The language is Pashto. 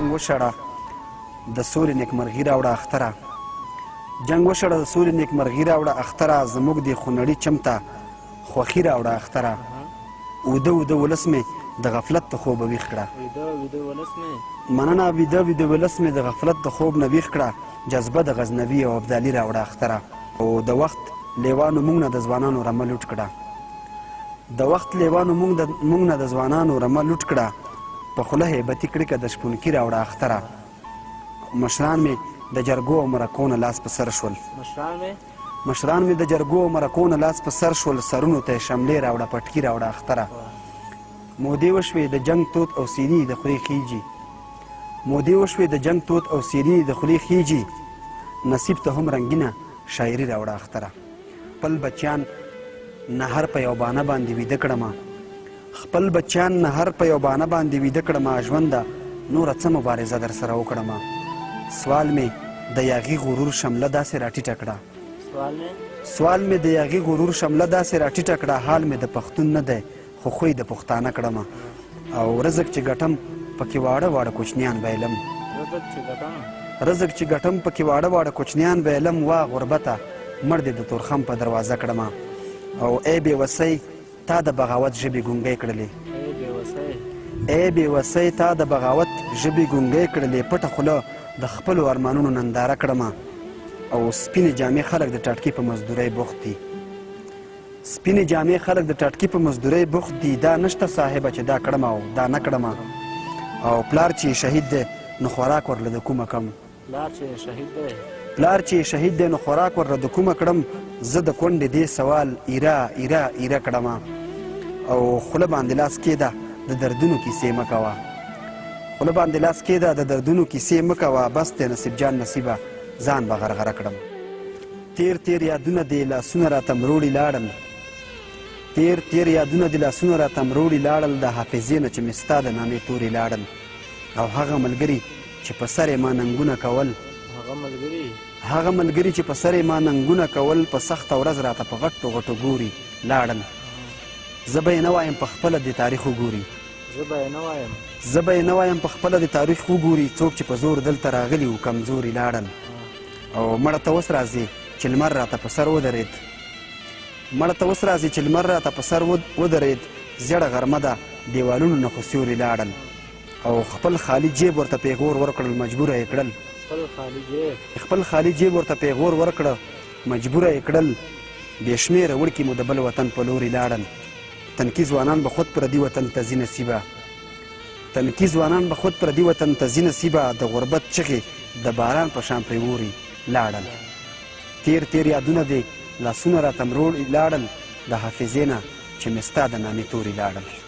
جنګ وشړه د سولې نیکمرغي راوړه اختره جنګ وشړه د سولې نیکمرغي راوړه اختره زموږ د خونړي چم ته خوښي راوړه اختره وده وده ولس مې د غفلت د خوبه ویښ کړه مننه ویده ویده ولس مې د غفلت د خوب نه ویښ کړه جذبه د غزنوي او ابدالي راوړه اختره او د وخت لیوانو موږ نه د ځوانانو رمه لوټ کړه د وخت لیوانو موږ نه د ځوانانو رمه لوټ کړه په خوله هیبتي کړکه د شپونکي راوړه اختره مشران مې د جرګو او مرکو نه لاس په سر شول مشران مې د جرګو او مرکو نه لاس په سر شول سرونو ته یې شملې راوړه پټکي راوړه اختره مودې وشوې د جنګ توت او سیري د خولې خیجي مودې وشوې د جنګ توت او سیري د خولې خیجي نصیب ته هم رنګینه شاعري راوړه اختره خپل بچیان نهر په یو بانه باندې ویده کړمه خپل بچیان نهر په یو بانه باندې ویده کړمه ژونده نوره څه مبارزه در سره وکړمه سوال مې د یاغي غرور شمله داسې راټیټه کړه سوال مې د یاغي غرور شمله داسې راټیټه کړه حال مې د پښتون نه دی خو خوی د پښتانه کړمه او رزق چې ګټم پکې واړه واړه کوچنیان بیلم رزق چې ګټم پکې واړه واړه کوچنیان بیلم وا غربته مړ دې د تورخم په دروازه کړمه او ای بې وسۍ تا د بغاوت ژبې ګونګۍ کړلې ای بې وسۍ تا د بغاوت ژبې ګونګۍ کړلې پټه خوله د خپلو ارمانونو ننداره کړمه او سپینې جامې خلک د ټاټکي په مزدورۍ بوخت دي سپینې جامې خلک د ټاټکي په مزدورۍ بوخت دي دا نشته صاحبه چې دا کړمه او دا نه کړمه او پلار چې شهید دی نو خوراک ورله د کومه کم پلار چې شهید دی نو خوراک ورله د کومه کړم زه د کونډې دې سوال ایره ایره ایره کړمه او خوله باندې لاس کېده د دردونو کیسې مه کوه خوله باندې لاس کېده د دردونو کیسې مه کوه بس دی نصیب جان نصیبه ځان به غرغره کړم تیر تیر یادونه دې لاسونه راته مروړي لاړل تیر تیر یادونه دې لاسونه راته مروړي لاړل د حافظې نه چې مې ستا د نامې تورې لاړل او هغه ملګري چې په سر یې ما ننګونه کول هغه ملګري چې په سر یې ما ننګونه کول په سخته ورځ راته په غټو غټو ګوري لاړل زه به یې نه وایم په خپله د تاریخ وګوري زه به یې نه وایم په خپله د تاریخ وګوري څوک چې په زور دلته راغلي وو کمزوري لاړل او مړه ته اوس راځي چې لمر راته په سر ودرېد مړه ته اوس راځي چې لمر راته په سر ودرېد زیړه غرمه ده دیوالونو نه خو سیوري لاړل او خپل خالي جیب ورته پیغور ورکړل مجبوره یې کړل خپل خالي جیب ورته پیغور ورکړه مجبوره یې کړل بې شمېره وړکي مو د بل وطن په لوري لاړل تنکي ځوانان به خود پردي وطن ته ځي نصیبه تنکي ځوانان به خود پردي وطن ته ځي نصیبه د غربت چغې د باران په شان پرې اوري لاړل تیر تیر یادونه دې لاسونه راته مروړي لاړل د حافظې نه چې مې ستا د نامې تورې لاړل